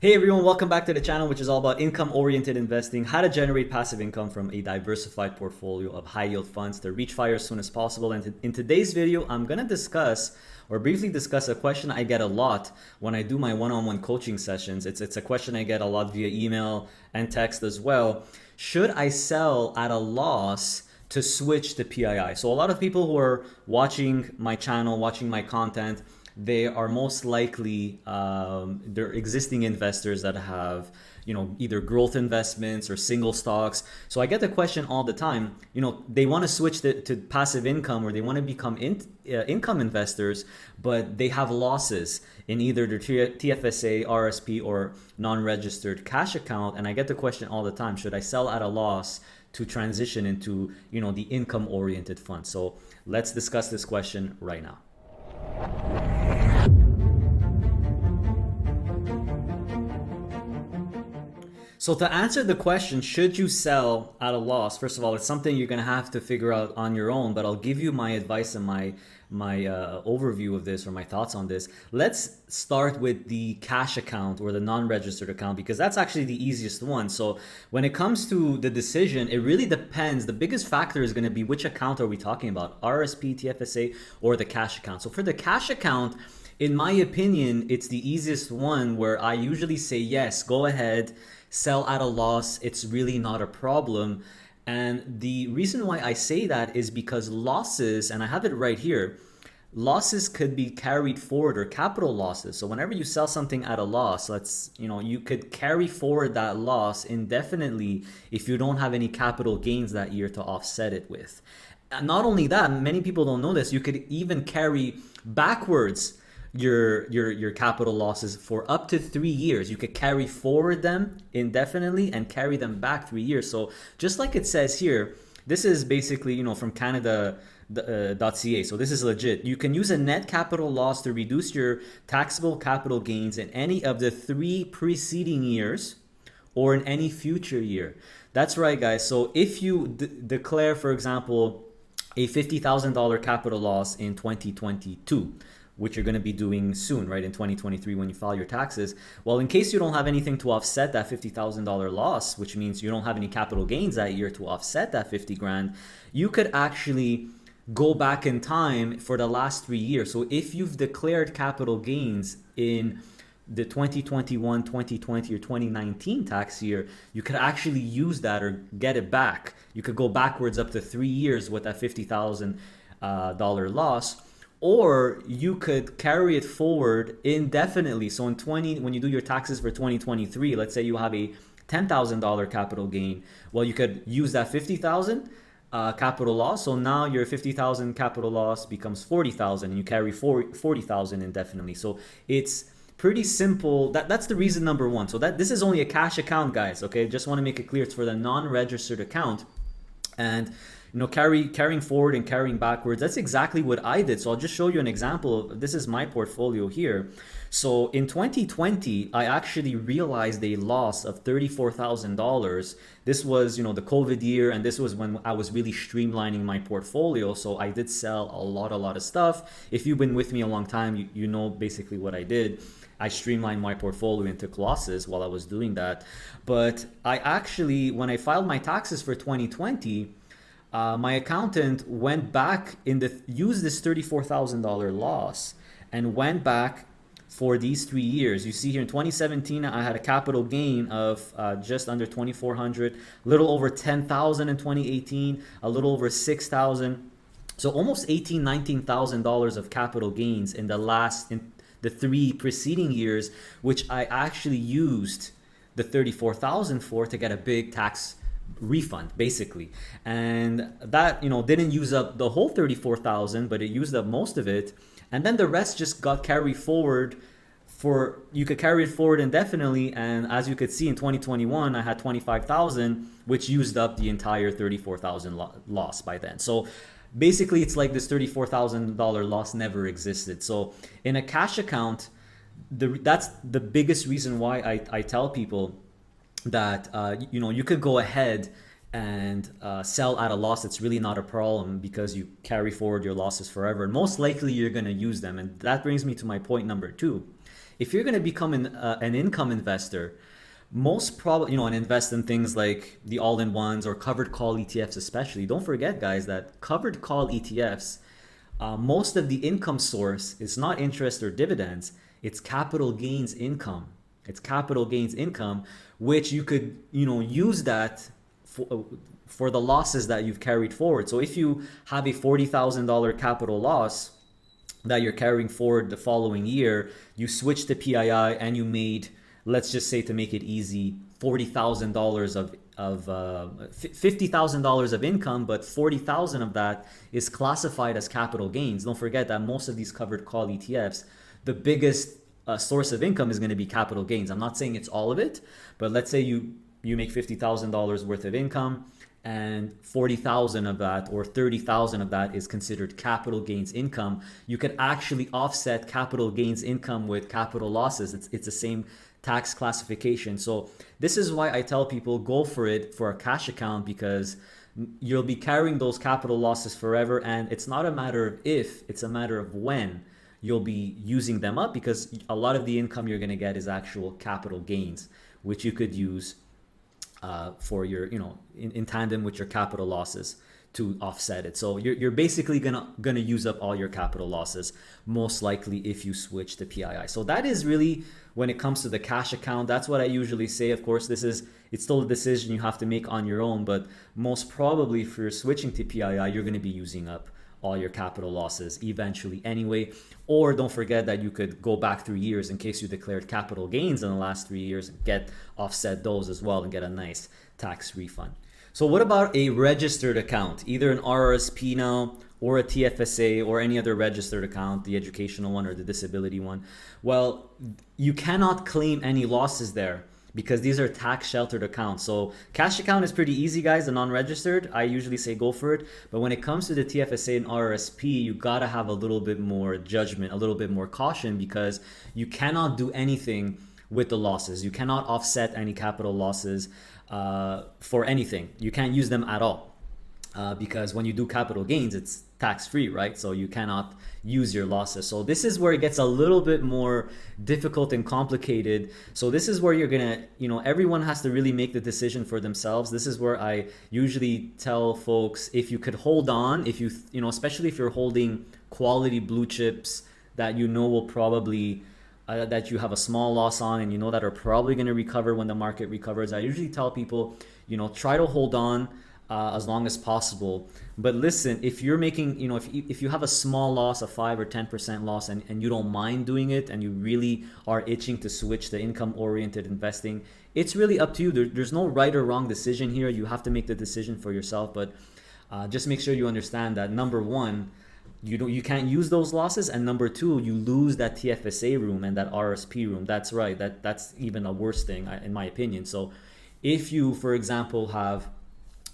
Hey everyone, welcome back to the channel, which is all about income-oriented investing, how to generate passive income from a diversified portfolio of high-yield funds to reach fire as soon as possible. And in today's video, I'm going to discuss or briefly discuss a question I get a lot when I do my one-on-one coaching sessions. It's a question I get a lot via email and text as well. Should I sell at a loss to switch to PII? So a lot of people who are watching my channel, watching my content, they are most likely they're existing investors that have either growth investments or single stocks. So I get the question all the time, they want to switch to passive income, or they want to become income investors, but they have losses in either their TFSA, RRSP, or non-registered cash account. And I get the question all the time, should I sell at a loss to transition into the income oriented fund? So let's discuss this question right now. So to answer the question, should you sell at a loss? First of all, it's something you're going to have to figure out on your own, but I'll give you my advice and my overview of this, or my thoughts on this. Let's start with the cash account or the non-registered account, because that's actually the easiest one. So when it comes to the decision, it really depends. The biggest factor is going to be which account are we talking about, RRSP, TFSA, or the cash account. So for the cash account, in my opinion, it's the easiest one, where I usually say, yes, go ahead, sell at a loss. It's really not a problem. And the reason why I say that is because losses, and I have it right here, losses could be carried forward, or capital losses. So whenever you sell something at a loss, you could carry forward that loss indefinitely if you don't have any capital gains that year to offset it with. And not only that, many people don't know this, you could even carry backwards your capital losses for up to 3 years. You could carry forward them indefinitely and carry them back 3 years. So just like it says here, this is basically from Canada.ca. So this is legit. You can use a net capital loss to reduce your taxable capital gains in any of the 3 preceding years or in any future year. That's right, guys. So if you declare, for example, a $50,000 capital loss in 2022, which you're going to be doing soon, right, in 2023 when you file your taxes. Well, in case you don't have anything to offset that $50,000 loss, which means you don't have any capital gains that year to offset that 50 grand, you could actually go back in time for the last 3 years. So if you've declared capital gains in the 2021, 2020, or 2019 tax year, you could actually use that or get it back. You could go backwards up to 3 years with that $50,000 loss. Or you could carry it forward indefinitely. So when you do your taxes for 2023, let's say you have a $10,000 capital gain. Well, you could use that $50,000 capital loss. So now your $50,000 capital loss becomes $40,000, and you carry $40,000 indefinitely. So it's pretty simple. That's the reason number one. So this is only a cash account, guys. Okay, just want to make it clear, it's for the non-registered account. And carrying forward and carrying backwards, that's exactly what I did. So I'll just show you an example. This is my portfolio here. So in 2020, I actually realized a loss of $34,000. This was, the COVID year, and this was when I was really streamlining my portfolio. So I did sell a lot of stuff. If you've been with me a long time, you know basically what I did. I streamlined my portfolio and took losses while I was doing that. But I actually, when I filed my taxes for 2020, my accountant went back used this $34,000 loss and went back for these 3 years. You see here in 2017, I had a capital gain of just under 2,400, a little over 10,000 in 2018, a little over 6,000. So almost $18,000, $19,000 of capital gains in the 3 preceding years, which I actually used the $34,000 for to get a big tax refund, basically. And that didn't use up the whole $34,000, but it used up most of it, and then the rest just got carried forward. You could carry it forward indefinitely. And as you could see, in 2021 I had 25,000, which used up the entire 34,000 loss by then. So basically it's like this $34,000 loss never existed. So in a cash account, that's the biggest reason why I tell people that you could go ahead and sell at a loss. It's really not a problem, because you carry forward your losses forever, and most likely you're going to use them. And that brings me to my point number 2. if you're going to become an income investor, most probably, and invest in things like the all-in-ones or covered call ETFs, especially. Don't forget, guys, that covered call ETFs, most of the income source is not interest or dividends, it's capital gains income. It's capital gains income, which you could, use that for the losses that you've carried forward. So if you have a $40,000 capital loss that you're carrying forward the following year, you switch to PII and you made, let's just say to make it easy, $40,000 of $50,000 of income, but 40,000 of that is classified as capital gains. Don't forget that most of these covered call ETFs, the biggest source of income is going to be capital gains. I'm not saying it's all of it, but let's say you make $50,000 worth of income, and 40,000 of that or 30,000 of that is considered capital gains income. You could actually offset capital gains income with capital losses. It's the same tax classification. So this is why I tell people go for it for a cash account, because you'll be carrying those capital losses forever, and it's not a matter of if, it's a matter of when you'll be using them up, because a lot of the income you're going to get is actual capital gains, which you could use for your, in tandem with your capital losses to offset it. So you're basically gonna use up all your capital losses, most likely, if you switch to PII. So that is really, when it comes to the cash account, that's what I usually say. Of course, it's still a decision you have to make on your own, but most probably if you're switching to PII, you're gonna be using up all your capital losses eventually anyway. Or don't forget that you could go back 3 years in case you declared capital gains in the last 3 years and offset those as well and get a nice tax refund. So what about a registered account, either an RRSP now or a TFSA or any other registered account, the educational one or the disability one? Well, you cannot claim any losses there, because these are tax sheltered accounts. So cash account is pretty easy, guys, the non-registered, I usually say go for it. But when it comes to the TFSA and RRSP, you gotta have a little bit more judgment, a little bit more caution, because you cannot do anything with the losses. You cannot offset any capital losses for anything. You can't use them at all. Because when you do capital gains, it's tax-free, right? So you cannot use your losses. So this is where it gets a little bit more difficult and complicated. So this is where you're gonna, everyone has to really make the decision for themselves. This is where I usually tell folks, if you could hold on, if you, especially if you're holding quality blue chips that will probably, that you have a small loss on and that are probably gonna recover when the market recovers. I usually tell people, try to hold on as long as possible. But listen, if you're making, if you have a small loss, a 5 or 10% loss, and you don't mind doing it, and you really are itching to switch to income-oriented investing, it's really up to you. There's no right or wrong decision here. You have to make the decision for yourself. But just make sure you understand that, number one, you can't use those losses, and number two, you lose that TFSA room and that RSP room. That's right. That's even a worse thing, in my opinion. So if you, for example, have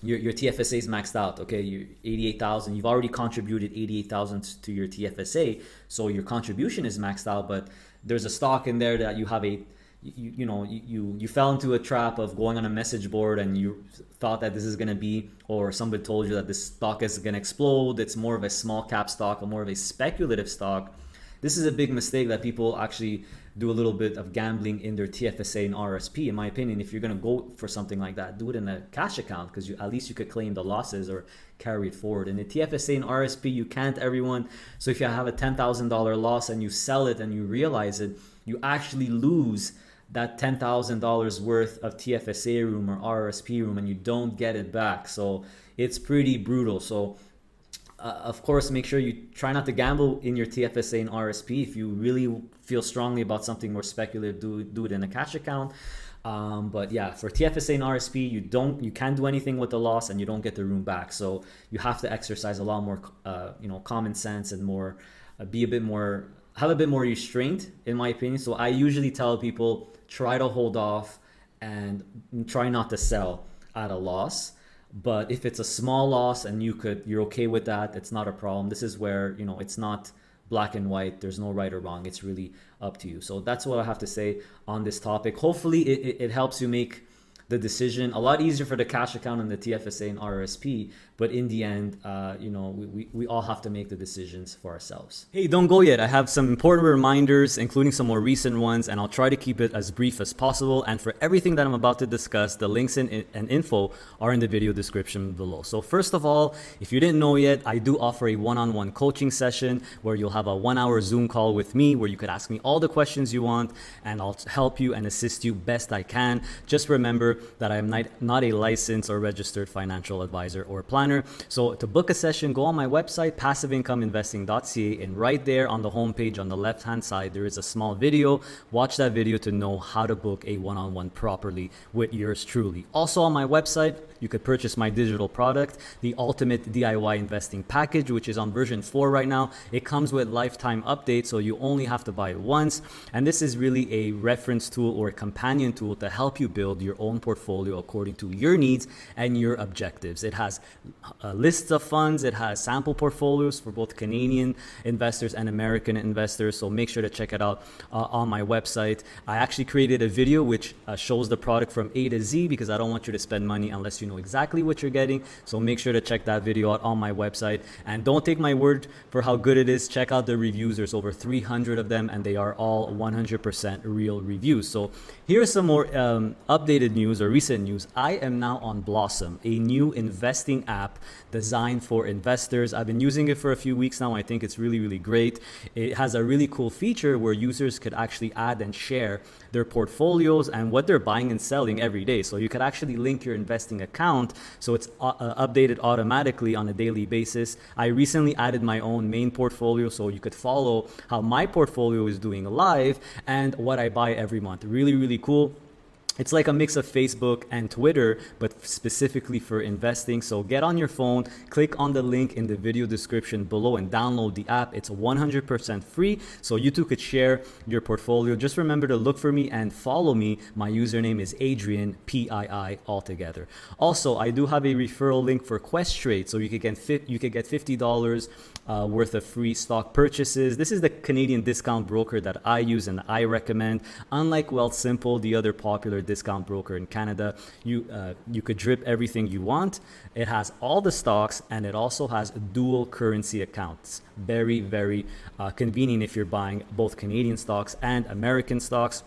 your TFSA is maxed out, okay, you're 88,000, you've already contributed 88,000 to your TFSA, so your contribution is maxed out, but there's a stock in there that you have you fell into a trap of going on a message board, and you thought that this is going to be, or somebody told you that this stock is going to explode, it's more of a small cap stock or more of a speculative stock. This is a big mistake that people actually do, a little bit of gambling in their TFSA and RSP. In my opinion, if you're going to go for something like that, do it in a cash account, because at least you could claim the losses or carry it forward. In the TFSA and RSP, you can't, everyone. So if you have a $10,000 loss and you sell it and you realize it, you actually lose that $10,000 worth of TFSA room or RSP room, and you don't get it back. So it's pretty brutal. So of course, make sure you try not to gamble in your TFSA and RSP. If you really feel strongly about something more speculative, do it in a cash account. But yeah, for TFSA and RSP, you can't do anything with the loss, and you don't get the room back. So you have to exercise a lot more, common sense, and more, have a bit more restraint, in my opinion. So I usually tell people, try to hold off and try not to sell at a loss. But if it's a small loss and you're okay with that, it's not a problem. This is where, it's not black and white. There's no right or wrong. It's really up to you. So that's what I have to say on this topic. Hopefully it helps you make the decision a lot easier for the cash account and the TFSA and RRSP. But in the end, we all have to make the decisions for ourselves. Hey, don't go yet. I have some important reminders, including some more recent ones, and I'll try to keep it as brief as possible. And for everything that I'm about to discuss, the links and info are in the video description below. So first of all, if you didn't know yet, I do offer a one-on-one coaching session where you'll have a 1-hour Zoom call with me where you could ask me all the questions you want, and I'll help you and assist you best I can. Just remember that I am not a licensed or registered financial advisor or planner. So to book a session, go on my website, passiveincomeinvesting.ca, and right there on the homepage on the left-hand side, there is a small video. Watch that video to know how to book a one-on-one properly with yours truly. Also on my website, you could purchase my digital product, the Ultimate DIY Investing Package, which is on version 4 right now. It comes with lifetime updates, so you only have to buy it once. And this is really a reference tool or a companion tool to help you build your own portfolio according to your needs and your objectives. It has lists of funds. It has sample portfolios for both Canadian investors and American investors. So make sure to check it out on my website. I actually created a video which shows the product from A to Z because I don't want you to spend money unless you know exactly what you're getting. So make sure to check that video out on my website. And don't take my word for how good it is. Check out the reviews. There's over 300 of them and they are all 100% real reviews. So here's some more updated news or recent news. I am now on Blossom, a new investing app designed for investors. I've been using it for a few weeks now. I think it's really, really great. It has a really cool feature where users could actually add and share their portfolios and what they're buying and selling every day. So you could actually link your investing account so it's updated automatically on a daily basis. I recently added my own main portfolio so you could follow how my portfolio is doing live and what I buy every month. Really, really cool. It's like a mix of Facebook and Twitter, but specifically for investing. So get on your phone, click on the link in the video description below and download the app. It's 100% free, so you too could share your portfolio. Just remember to look for me and follow me. My username is Adrian, PII altogether. Also, I do have a referral link for Questrade, so you could get $50 worth of free stock purchases. This is the Canadian discount broker that I use and I recommend. Unlike Wealthsimple, the other popular discount broker in Canada, you could drip everything you want. It has all the stocks and it also has dual currency accounts. Very, very convenient if you're buying both Canadian stocks and American stocks.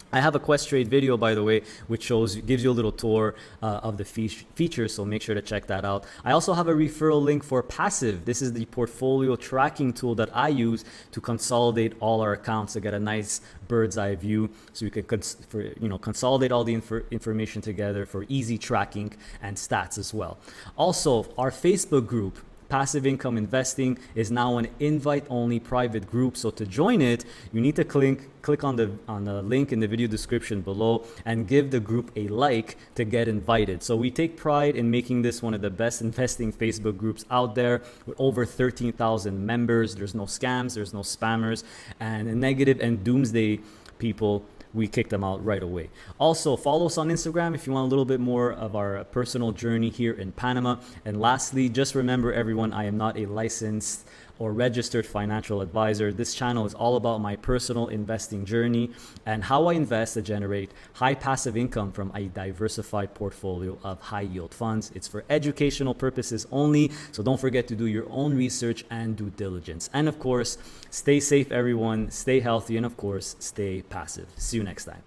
I have a Questrade video, by the way, which gives you a little tour of the features, so make sure to check that out. I also have a referral link for PASSIV. This is the portfolio tracking tool that I use to consolidate all our accounts to get a nice bird's eye view, so you can consolidate all the information together for easy tracking and stats as well. Also, our Facebook group, Passive Income Investing, is now an invite-only private group. So to join it, you need to click on the link in the video description below and give the group a like to get invited. So we take pride in making this one of the best investing Facebook groups out there with over 13,000 members. There's no scams, there's no spammers, and negative and doomsday people, we kick them out right away. Also, follow us on Instagram if you want a little bit more of our personal journey here in Panama. And lastly, just remember everyone, I am not a licensed or registered financial advisor. This channel is all about my personal investing journey and how I invest to generate high passive income from a diversified portfolio of high yield funds. It's for educational purposes only, so don't forget to do your own research and due diligence. And of course, stay safe everyone, stay healthy, and of course, stay passive. See you next time.